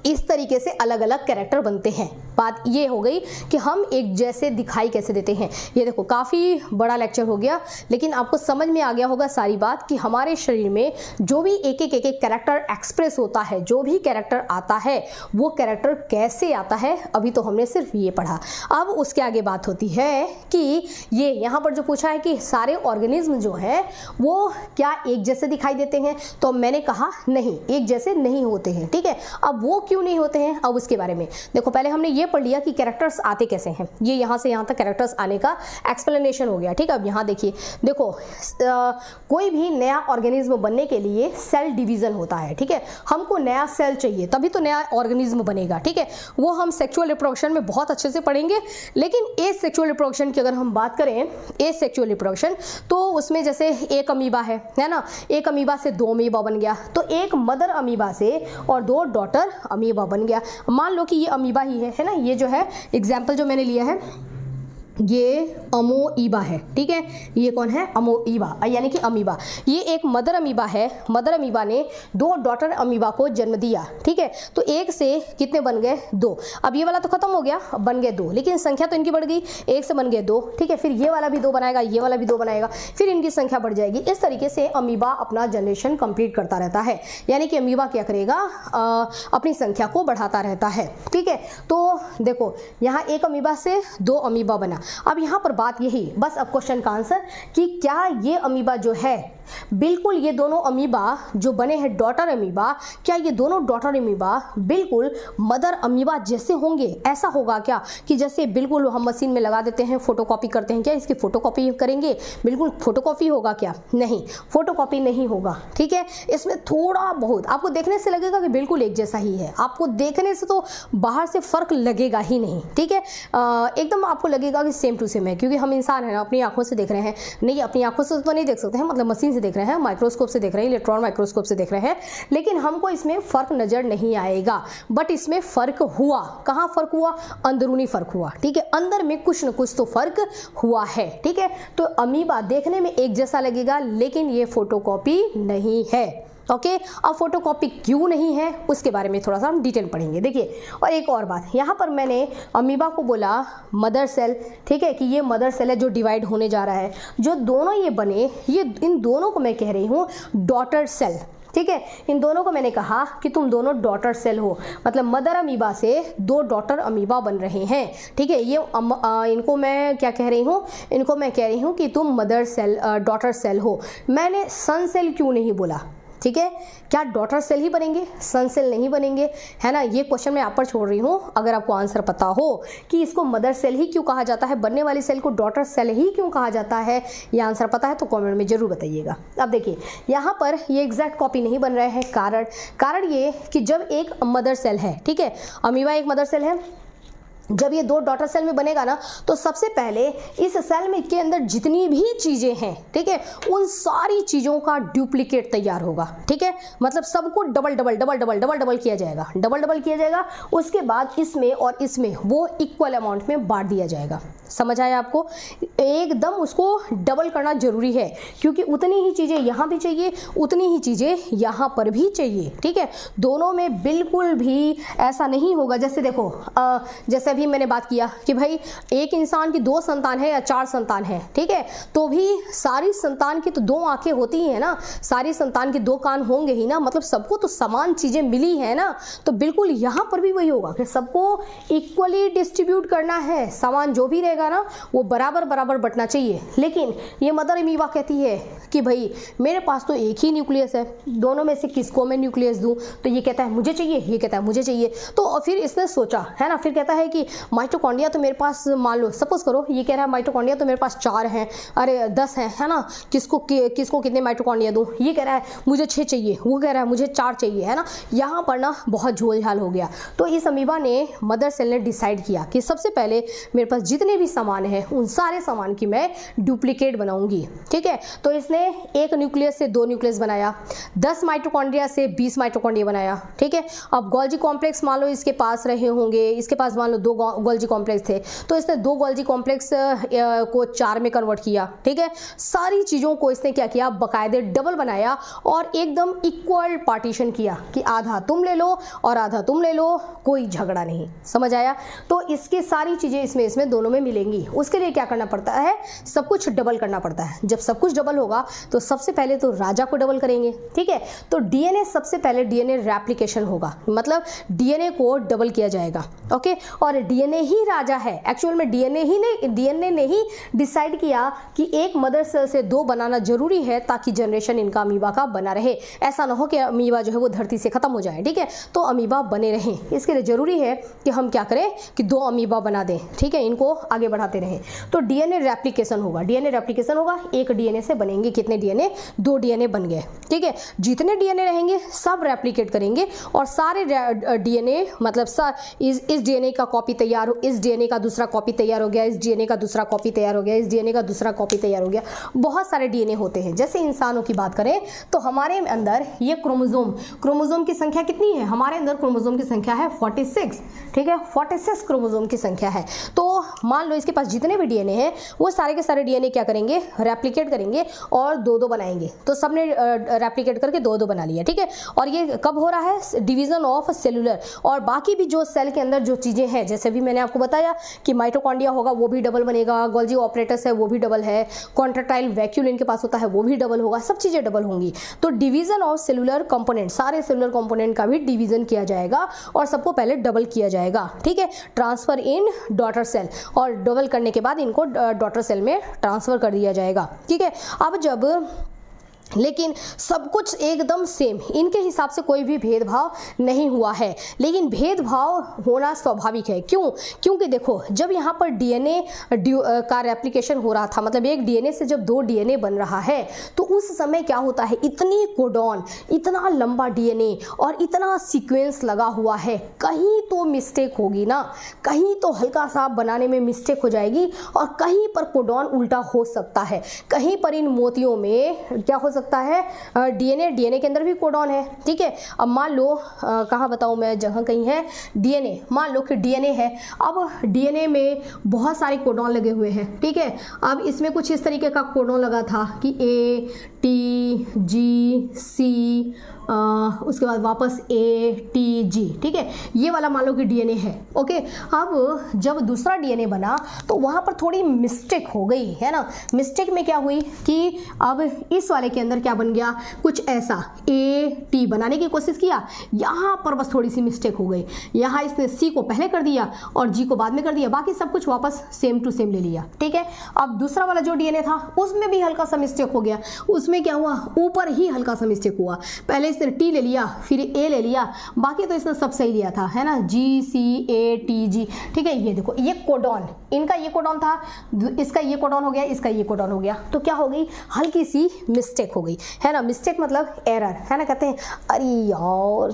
इस तरीके से अलग अलग कैरेक्टर बनते हैं। बात ये हो गई कि हम एक जैसे दिखाई कैसे देते हैं। ये देखो काफ़ी बड़ा लेक्चर हो गया, लेकिन आपको समझ में आ गया होगा सारी बात कि हमारे शरीर में जो भी एक एक कैरेक्टर एक्सप्रेस होता है, जो भी कैरेक्टर आता है वो कैरेक्टर कैसे आता है, अभी तो हमने सिर्फ ये पढ़ा। अब उसके आगे बात होती है कि ये यहाँ पर जो पूछा है कि सारे ऑर्गेनिज्म जो हैं वो क्या एक जैसे दिखाई देते हैं, तो मैंने कहा नहीं, एक जैसे नहीं होते हैं। ठीक है, अब वो क्यों नहीं होते हैं, अब उसके बारे में देखो। पहले हमने ये पढ़ लिया कि कैरेक्टर्स आते कैसे हैं, ये यहाँ से यहाँ तक कैरेक्टर्स आने का एक्सप्लेनेशन हो गया। ठीक है, अब यहाँ देखिए, देखो कोई भी नया ऑर्गेनिज्म बनने के लिए सेल डिवीजन होता है। ठीक है, हमको नया सेल चाहिए तभी तो नया ऑर्गेनिज्म बनेगा। ठीक है, वो हम सेक्सुअल रिप्रोडक्शन में बहुत अच्छे से पढ़ेंगे। लेकिन एसेक्सुअल रिप्रोडक्शन की अगर हम बात करें, एसेक्सुअल रिप्रोडक्शन, तो उसमें जैसे एक अमीबा है ना, एक अमीबा से दो अमीबा बन गया, तो एक मदर अमीबा से और दो डॉटर अमीबा बन गया। मान लो कि ये अमीबा ही है ना, ये जो है एग्जाम्पल जो मैंने लिया है ये अमोईबा है। ठीक है, ये कौन है, अमोईबा यानी कि अमीबा। ये एक मदर अमीबा है, मदर अमीबा ने दो डॉटर अमीबा को जन्म दिया। ठीक है, तो एक से कितने बन गए, दो। अब ये वाला तो खत्म हो गया, बन गए दो, लेकिन संख्या तो इनकी बढ़ गई, एक से बन गए दो। ठीक है, फिर ये वाला भी दो बनाएगा, ये वाला भी दो बनाएगा, फिर इनकी संख्या बढ़ जाएगी। इस तरीके से अमीबा अपना जनरेशन कंप्लीट करता रहता है, यानी कि अमीबा क्या करेगा, अपनी संख्या को बढ़ाता रहता है। ठीक है, तो देखो यहाँ एक अमीबा से दो अमीबा बना। अब यहाँ पर बात यही, बस अब क्वेश्चन का आंसर कि क्या ये अमीबा जो है, बिल्कुल ये दोनों अमीबा जो बने हैं डॉटर अमीबा, क्या ये दोनों डॉटर अमीबा बिल्कुल मदर अमीबा जैसे होंगे? ऐसा होगा क्या कि जैसे बिल्कुल हम मशीन में लगा देते हैं, फोटोकॉपी करते हैं, क्या इसकी फोटोकॉपी करेंगे, बिल्कुल फोटोकॉपी होगा क्या? नहीं, फोटोकॉपी नहीं होगा। ठीक है, इसमें थोड़ा बहुत आपको देखने से लगेगा कि बिल्कुल एक जैसा ही है, आपको देखने से तो बाहर से फर्क लगेगा ही नहीं। ठीक है, एकदम आपको लगेगा कि सेम टू सेम है, क्योंकि हम इंसान हैं, अपनी आंखों से देख रहे हैं। नहीं, अपनी आंखों से तो नहीं देख सकते हैं, मतलब मशीन से देख रहे हैं, माइक्रोस्कोप से देख रहे हैं, इलेक्ट्रॉन माइक्रोस्कोप से देख रहे हैं, लेकिन हमको इसमें फर्क नजर नहीं आएगा। बट इसमें फर्क हुआ, कहाँ फर्क हुआ, अंदरूनी फर्क हुआ। ठीक है, अंदर में कुछ न कुछ तो फर्क हुआ है। ठीक है, तो अमीबा देखने में एक जैसा लगेगा, लेकिन ये फोटोकॉपी नहीं है। ओके, अब फोटोकॉपी क्यों नहीं है उसके बारे में थोड़ा सा हम डिटेल पढ़ेंगे। देखिए, और एक और बात, यहाँ पर मैंने अमीबा को बोला मदर सेल। ठीक है, कि ये मदर सेल है जो डिवाइड होने जा रहा है। जो दोनों ये बने, ये इन दोनों को मैं कह रही हूँ डॉटर सेल। ठीक है, इन दोनों को मैंने कहा कि तुम दोनों डॉटर सेल हो, मतलब मदर अमीबा से दो डॉटर अमीबा बन रहे हैं। ठीक है, ये इनको मैं क्या कह रही हूँ, इनको मैं कह रही हूँ कि तुम मदर सेल डॉटर सेल हो। मैंने सन सेल क्यों नहीं बोला? ठीक है, क्या डॉटर सेल ही बनेंगे, सन सेल नहीं बनेंगे, है ना? ये क्वेश्चन मैं आप पर छोड़ रही हूँ। अगर आपको आंसर पता हो कि इसको मदर सेल ही क्यों कहा जाता है, बनने वाली सेल को डॉटर सेल ही क्यों कहा जाता है, ये आंसर पता है तो कमेंट में जरूर बताइएगा। अब देखिए, यहाँ पर ये एग्जैक्ट कॉपी नहीं बन रहे हैं। कारण ये कि जब एक मदर सेल है, ठीक है, अमीबा एक मदर सेल है, जब ये दो डॉटर सेल में बनेगा ना, तो सबसे पहले इस सेल में के अंदर जितनी भी चीजें हैं, ठीक है, उन सारी चीजों का डुप्लीकेट तैयार होगा। ठीक है, मतलब सबको double double double double double double किया जाएगा, डबल डबल किया जाएगा। उसके बाद इसमें और इसमें वो इक्वल अमाउंट में बांट दिया जाएगा। समझ आया आपको? एकदम उसको डबल करना जरूरी है, क्योंकि उतनी ही चीजें यहाँ भी चाहिए, उतनी ही चीजें यहाँ पर भी चाहिए। ठीक है, दोनों में बिल्कुल भी ऐसा नहीं होगा। जैसे देखो, जैसे अभी मैंने बात किया कि भाई एक इंसान की दो संतान है या चार संतान है, ठीक है, तो भी सारी संतान की तो दो आंखें होती हैं ना, सारी संतान के दो कान होंगे ही ना, मतलब सबको तो समान चीजें मिली है ना। तो बिल्कुल यहाँ पर भी वही होगा कि सबको इक्वली डिस्ट्रीब्यूट करना है, सामान जो भी रहेगा ना वो बराबर बराबर बंटना चाहिए। लेकिन ये मदर अमीबा कहती है कि भाई मेरे पास तो एक ही न्यूक्लियस है, दोनों में से किसको मैं न्यूक्लियस दूं? तो ये कहता है मुझे चाहिए, ये कहता है मुझे चाहिए। तो फिर इसने सोचा है ना, फिर कहता है कि कि माइटोकॉन्ड्रिया तो मेरे पास, मान लो सपोज करो ये कह रहा है माइटोकॉन्ड्रिया तो मेरे पास 4 हैं, अरे 10 हैं, है ना, किसको कितने माइटोकॉन्ड्रिया दूं, ये कह रहा है मुझे 6 चाहिए, वो कह रहा है मुझे 4 चाहिए, है ना। यहाँ पर ना बहुत झोल-झाल हो गया। तो इस अमीबा ने, मदर सेल ने डिसाइड किया कि सबसे पहले मेरे पास जितने भी सामान हैं उन सारे सामान की मैं डुप्लीकेट बनाऊंगी, ठीक है। तो इसने एक न्यूक्लियस से 2 न्यूक्लियस बनाया, 10 माइटोकॉन्ड्रिया से 20 माइटोकॉन्ड्रिया बनाया, ठीक है। अब गोल्जी कॉम्प्लेक्स मान लो इसके पास रहे होंगे, इसके पास मान लो 2 गोल्जी कॉम्प्लेक्स थे, तो इसने 2 गोल्जी कॉम्प्लेक्स को 4 में कन्वर्ट किया, ठीक है। सारी चीज़ों को इसने क्या किया, बाकायदे डबल बनाया और एकदम इक्वल पार्टीशन किया कि आधा तुम ले लो और आधा तुम ले लो, कोई झगड़ा नहीं, समझ आया। तो इसकी सारी चीज़ें इसमें दोनों में मिलेंगी। उसके लिए क्या करना पड़ता है, सब कुछ डबल करना पड़ता है। जब सब कुछ डबल होगा तो सबसे पहले तो राजा को डबल करेंगे, ठीक है। तो डीएनए, सबसे पहले डीएनए रेप्लिकेशन होगा, मतलब डीएनए को डबल किया जाएगा, ओके। और डीएनए ही राजा है एक्चुअल में। डीएनए ने ही डिसाइड किया कि एक मदर सेल से 2 बनाना जरूरी है ताकि जनरेशन इनका अमीबा का बना रहे। ऐसा ना हो कि अमीबा जो है वो धरती से खत्म हो जाए, ठीक है। तो अमीबा बने रहें, इसके लिए जरूरी है कि हम क्या करें कि 2 अमीबा बना दें, ठीक है, इनको आगे बढ़ाते रहें। तो डीएनए रेप्लिकेशन होगा, डीएनए रेप्लिकेशन होगा, एक डीएनए से बनेंगे कितने डीएनए, 2 डीएनए बन गए, ठीक है। जितने डीएनए रहेंगे सब रेप्लिकेट करेंगे और सारे डीएनए, मतलब इस डीएनए का कॉपी तैयार हो, इस डीएनए का दूसरा कॉपी तैयार हो गया, इस डीएनए का दूसरा कॉपी तैयार हो गया, इस डीएनए का दूसरा कॉपी तैयार हो गया। बहुत सारे डीएनए होते हैं। जैसे इंसानों की बात करें तो हमारे अंदर ये क्रोमोसोम की संख्या कितनी है, हमारे अंदर क्रोमोसोम की संख्या है 46, ठीक है, 46 क्रोमोसोम की संख्या है। तो मान लो इसके पास जितने भी डीएनए हैं वो सारे के सारे डीएनए क्या करेंगे, रेप्लिकेट करेंगे और 2-2 बनाएंगे। तो सबने रेप्लिकेट करके 2-2 बना लिया, ठीक है। और ये कब हो रहा है, डिवीजन ऑफ सेलुलर। और बाकी भी जो सेल के अंदर जो चीजें हैं, जैसे भी मैंने आपको बताया कि माइटोकॉन्ड्रिया होगा वो भी डबल बनेगा, गोल्जी ऑपरेटस है वो भी डबल है, कॉन्ट्रैक्टाइल वैक्यूल इनके पास होता है वो भी डबल होगा, सब चीजें डबल होंगी। तो डिवीजन ऑफ सेलुलर कंपोनेंट, सारे सेलुलर कंपोनेंट का भी डिवीजन किया जाएगा और सबको पहले डबल किया जाएगा, ठीक है। ट्रांसफर इन डॉटर सेल, और डबल करने के बाद इनको डॉटर सेल में ट्रांसफर कर दिया जाएगा, ठीक है। अब जब लेकिन सब कुछ एकदम सेम, इनके हिसाब से कोई भी भेदभाव नहीं हुआ है, लेकिन भेदभाव होना स्वाभाविक है। क्यों? क्योंकि देखो जब यहाँ पर डीएनए का रेप्लिकेशन हो रहा था, मतलब एक डीएनए से जब 2 डीएनए बन रहा है तो उस समय क्या होता है, इतनी कोडॉन, इतना लंबा डीएनए और इतना सीक्वेंस लगा हुआ है, कहीं तो मिस्टेक होगी ना, कहीं तो हल्का सा बनाने में मिस्टेक हो जाएगी और कहीं पर कोडॉन उल्टा हो सकता है, कहीं पर इन मोतियों में क्या हो सकता है, डीएनए के अंदर भी कोडॉन है, ठीक है। अब मान लो कहाँ बताऊँ मैं, जगह कहीं है डीएनए, मान लो कि डीएनए है, अब डीएनए में बहुत सारे कोडॉन लगे हुए हैं, ठीक है। अब इसमें कुछ इस तरीके का कोडॉन लगा था कि ए टी जी सी, उसके बाद वापस ए टी जी, ठीक है, ये वाला मान लो कि डीएनए है, ओके। अब जब दूसरा डीएनए बना तो वहाँ पर थोड़ी मिस्टेक हो गई, है ना। मिस्टेक में क्या हुई कि अब इस वाले के अंदर क्या बन गया, कुछ ऐसा ए टी बनाने की कोशिश किया, यहाँ पर बस थोड़ी सी मिस्टेक हो गई, यहाँ इसने सी को पहले कर दिया और जी को बाद में कर दिया, बाकी सब कुछ वापस सेम टू सेम ले लिया, ठीक है। अब दूसरा वाला जो डीएनए था उसमें भी हल्का सा मिस्टेक हो गया, उसमें क्या हुआ, ऊपर ही हल्का सा मिस्टेक हुआ, पहले इसने टी ले लिया फिर ए ले लिया, बाकी तो इसने सब सही लिया था, है ना, जी सी ए टी जी, ठीक है। ये देखो ये कोडॉन, इनका ये कोडॉन था, इसका ये कोडॉन हो गया, इसका ये कोडॉन हो गया, तो क्या हो गई, हल्की सी मिस्टेक हो गई, है ना। मिस्टेक मतलब एरर, है ना, कहते हैं अरे यार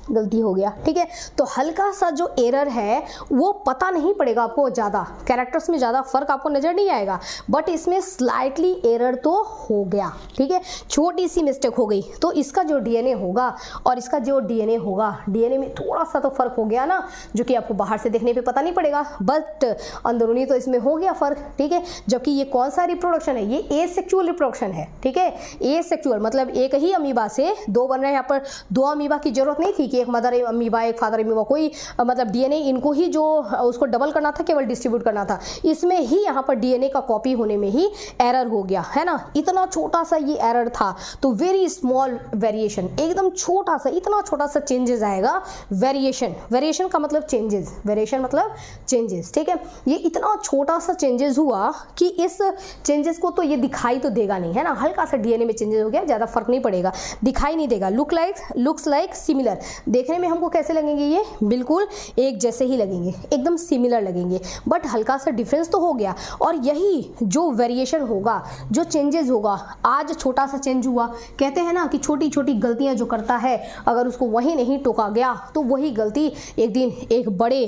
गलती हो गया, ठीक है। तो हल्का सा जो एरर है वो पता नहीं पड़ेगा आपको, ज़्यादा कैरेक्टर्स में ज़्यादा फर्क आपको नजर नहीं आएगा, बट इसमें स्लाइटली एरर तो हो गया, ठीक है, छोटी सी मिस्टेक हो गई। तो इसका जो डीएनए होगा और इसका जो डीएनए होगा, डीएनए में थोड़ा सा तो फर्क हो गया ना, जो कि आपको बाहर से देखने पे पता नहीं पड़ेगा, बट अंदरूनी तो इसमें हो गया फर्क, ठीक है। जबकि ये कौन सा रिप्रोडक्शन है, ये एसेक्सुअल रिप्रोडक्शन है, ठीक है। एसेक्सुअल मतलब एक ही अमीबा से 2 बन रहे हैं, यहाँ पर 2 अमीबा की जरूरत नहीं थी कि एक मदर अमीबा एक फादर अमीबा, कोई मतलब डीएनए इनको ही जो उसको डबल करना था, केवल डिस्ट्रीब्यूट करना था, इसमें ही यहाँ पर डीएनए का कॉपी होने में ही एरर हो गया, है ना। इतना छोटा सा ये एरर था, तो वेरी स्मॉल वेरिएशन, एकदम छोटा सा, इतना छोटा सा चेंजेस आएगा, वेरिएशन का मतलब चेंजेस, वेरिएशन मतलब चेंजेस, ठीक है। ये इतना छोटा सा चेंजेस हुआ कि इस चेंजेस को तो ये दिखाई तो देगा नहीं, है ना, हल्का सा डीएनए में चेंजेस हो गया, ज़्यादा फर्क नहीं पड़ेगा, दिखाई नहीं देगा, लुक्स लाइक सिमिलर, देखने में हमको कैसे लगेंगे, ये बिल्कुल एक जैसे ही लगेंगे, एकदम सिमिलर लगेंगे, बट हल्का सा डिफरेंस तो हो गया। और यही जो वेरिएशन होगा, जो चेंजेस होगा, आज छोटा सा चेंज हुआ, कहते हैं ना कि छोटी छोटी गलतियां जो करता है अगर उसको वही नहीं टोका गया तो वही गलती एक दिन एक बड़े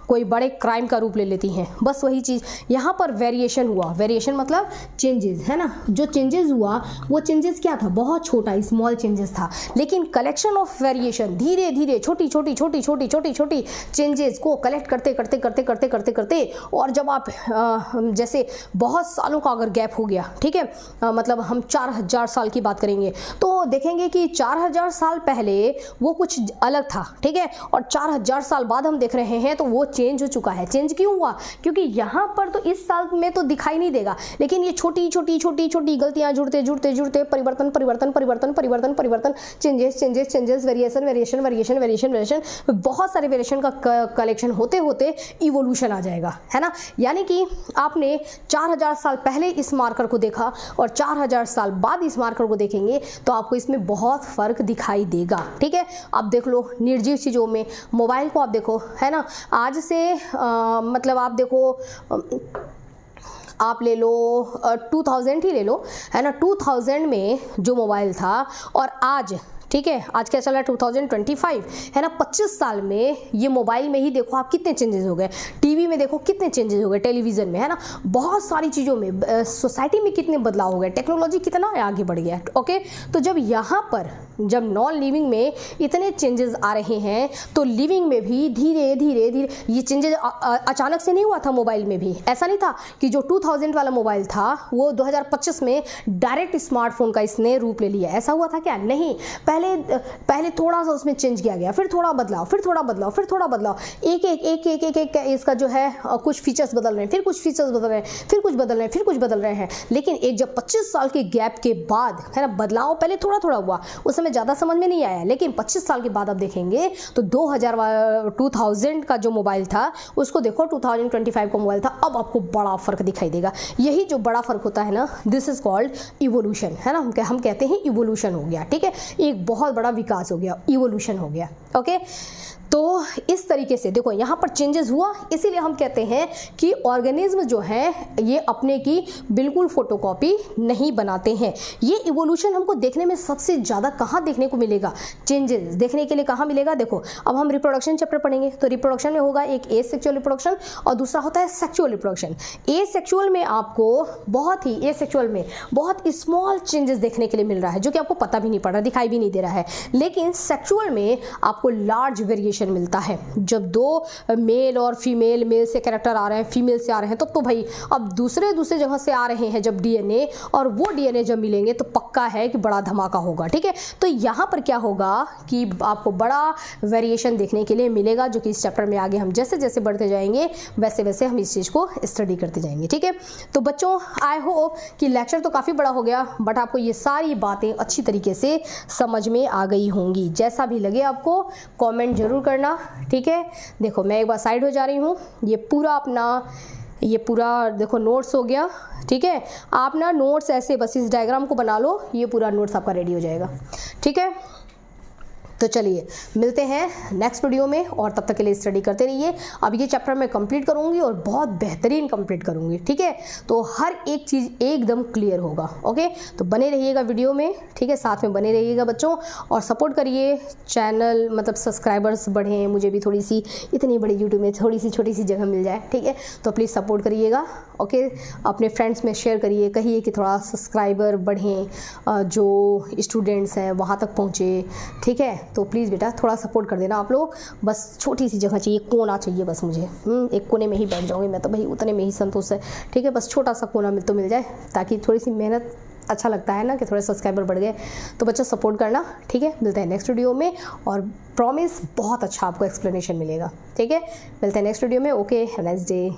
कोई बड़े क्राइम का रूप ले लेती हैं। बस वही चीज़ यहाँ पर वेरिएशन हुआ, वेरिएशन मतलब चेंजेस, है ना। जो चेंजेस हुआ वो चेंजेस क्या था, बहुत छोटा स्मॉल चेंजेस था, लेकिन कलेक्शन ऑफ वेरिएशन धीरे धीरे छोटी छोटी छोटी छोटी छोटी छोटी चेंजेस को कलेक्ट करते करते करते करते करते करते और जब आप जैसे बहुत सालों का अगर गैप हो गया, ठीक है, मतलब हम 4000 साल की बात करेंगे तो देखेंगे कि 4000 साल पहले वो कुछ अलग था, ठीक है, और 4000 साल बाद हम देख रहे हैं तो वो चेंज हो चुका है। चेंज क्यों हुआ, क्योंकि यहाँ पर तो इस साल में तो दिखाई नहीं देगा, लेकिन ये छोटी छोटी छोटी छोटी गलतियां जुड़ते जुड़ते जुड़ते परिवर्तन परिवर्तन परिवर्तन परिवर्तन परिवर्तन changes changes changes variation variation variation variation variation बहुत सारे वेरिएशन का कलेक्शन होते होते इवोल्यूशन आ जाएगा, है ना। यानी कि आपने 4000 साल पहले इस मार्कर को देखा और 4000 साल बाद इस मार्कर को देखेंगे तो आपको इसमें बहुत फर्क दिखाई देगा, ठीक है। आप देख लो निर्जीव चीज़ों में, मोबाइल को आप देखो, है ना, आज से मतलब आप देखो, आप ले लो 2000 ही ले लो, है ना, 2000 में जो मोबाइल था और आज, ठीक है, आज क्या चल रहा है 2025, है ना, 25 साल में ये मोबाइल में ही देखो आप कितने चेंजेस हो गए, टीवी में देखो कितने चेंजेस हो गए, टेलीविज़न में, है ना, बहुत सारी चीज़ों में, सोसाइटी में कितने बदलाव हो गए, टेक्नोलॉजी कितना आगे बढ़ गया। ओके, तो जब यहाँ पर जब नॉन लिविंग में इतने चेंजेस आ रहे हैं तो लिविंग में भी धीरे धीरे धीरे ये चेंजेस अचानक से नहीं हुआ था। मोबाइल में भी ऐसा नहीं था कि जो 2000 वाला मोबाइल था वो 2025 में डायरेक्ट स्मार्टफोन का इसने रूप ले लिया, ऐसा हुआ था क्या? नहीं, पहले थोड़ा सा उसमें चेंज किया गया, फिर थोड़ा बदलाव, फिर थोड़ा बदलाव, फिर थोड़ा बदलाव, एक एक एक एक एक एक इसका जो है कुछ फीचर्स बदल रहे हैं, फिर कुछ फीचर्स बदल रहे हैं, फिर कुछ बदल रहे हैं, फिर कुछ बदल रहे हैं। लेकिन एक जब 25 साल के गैप के बाद, है ना, बदलाव पहले थोड़ा थोड़ा हुआ, उस समय ज़्यादा समझ में नहीं आया, लेकिन 25 साल के बाद आप देखेंगे तो 2000 का जो मोबाइल था उसको देखो 2025 का मोबाइल था, अब आपको बड़ा फर्क दिखाई देगा। यही जो बड़ा फर्क होता है ना, दिस इज कॉल्ड इवोल्यूशन, है ना, हम कहते हैं इवोल्यूशन हो गया, ठीक है, एक बहुत बड़ा विकास हो गया, इवोल्यूशन हो गया। ओके, तो इस तरीके से देखो यहाँ पर चेंजेस हुआ, इसीलिए हम कहते हैं कि ऑर्गेनिज्म जो है ये अपने की बिल्कुल फोटोकॉपी नहीं बनाते हैं। ये इवोल्यूशन हमको देखने में सबसे ज़्यादा कहाँ देखने को मिलेगा? चेंजेस देखने के लिए कहाँ मिलेगा? देखो, अब हम रिप्रोडक्शन चैप्टर पढ़ेंगे तो रिप्रोडक्शन में होगा एक एसेक्सुअल रिप्रोडक्शन और दूसरा होता है सेक्सुअल रिप्रोडक्शन। एसेक्सुअल में आपको एसेक्सुअल में बहुत स्मॉल चेंजेस देखने के लिए मिल रहा है, जो कि आपको पता भी नहीं पड़ रहा, दिखाई भी नहीं दे रहा है। लेकिन सेक्सुअल में आपको लार्ज वेरिएशन मिलता है। जब दो मेल और फीमेल, मेल से कैरेक्टर आ रहे हैं, फीमेल से आ रहे हैं, तो भाई अब दूसरे जगह से आ रहे हैं जब डीएनए, और वो डीएनए जब मिलेंगे तो पक्का है कि बड़ा धमाका होगा, ठीक है। तो यहाँ पर क्या होगा कि आपको बड़ा वेरिएशन देखने के लिए मिलेगा, जो कि इस चैप्टर में आगे हम जैसे जैसे बढ़ते जाएंगे वैसे वैसे हम इस चीज़ को स्टडी करते जाएंगे, ठीक है। तो बच्चों, आई होप कि लेक्चर तो काफ़ी बड़ा हो गया, बट आपको ये सारी बातें अच्छी तरीके से समझ में आ गई होंगी। जैसा भी लगे आपको कमेंट जरूर करना, ठीक है। देखो, मैं एक बार साइड हो जा रही हूँ, ये पूरा देखो नोट्स हो गया, ठीक है। आप ना नोट्स ऐसे बस इस डायग्राम को बना लो, ये पूरा नोट्स आपका रेडी हो जाएगा, ठीक है। तो चलिए मिलते हैं नेक्स्ट वीडियो में, और तब तक के लिए स्टडी करते रहिए। अब ये चैप्टर मैं कंप्लीट करूंगी और बहुत बेहतरीन कंप्लीट करूंगी, ठीक है। तो हर एक चीज़ एकदम क्लियर होगा, ओके। तो बने रहिएगा वीडियो में, ठीक है, साथ में बने रहिएगा बच्चों, और सपोर्ट करिए चैनल, मतलब सब्सक्राइबर्स बढ़ें, मुझे भी थोड़ी सी, इतनी बड़ी यूट्यूब में थोड़ी सी छोटी सी जगह मिल जाए, ठीक है। तो प्लीज़ सपोर्ट करिएगा, ओके। अपने फ्रेंड्स में शेयर करिए, कहिए कि थोड़ा सब्सक्राइबर बढ़ें, जो स्टूडेंट्स हैं वहाँ तक पहुँचे, ठीक है। तो प्लीज़ बेटा थोड़ा सपोर्ट कर देना आप लोग, बस छोटी सी जगह चाहिए, कोना चाहिए बस मुझे, एक कोने में ही बैठ जाऊँगी मैं तो भाई, उतने में ही संतोष है, ठीक है। बस छोटा सा कोना मिल जाए, ताकि थोड़ी सी मेहनत, अच्छा लगता है ना कि थोड़े सब्सक्राइबर बढ़ गए। तो बच्चों सपोर्ट करना, ठीक है। मिलते हैं नेक्स्ट वीडियो में, और प्रॉमिस बहुत अच्छा आपको एक्सप्लेनेशन मिलेगा, ठीक है। मिलते हैं नेक्स्ट वीडियो में, okay, have a nice day.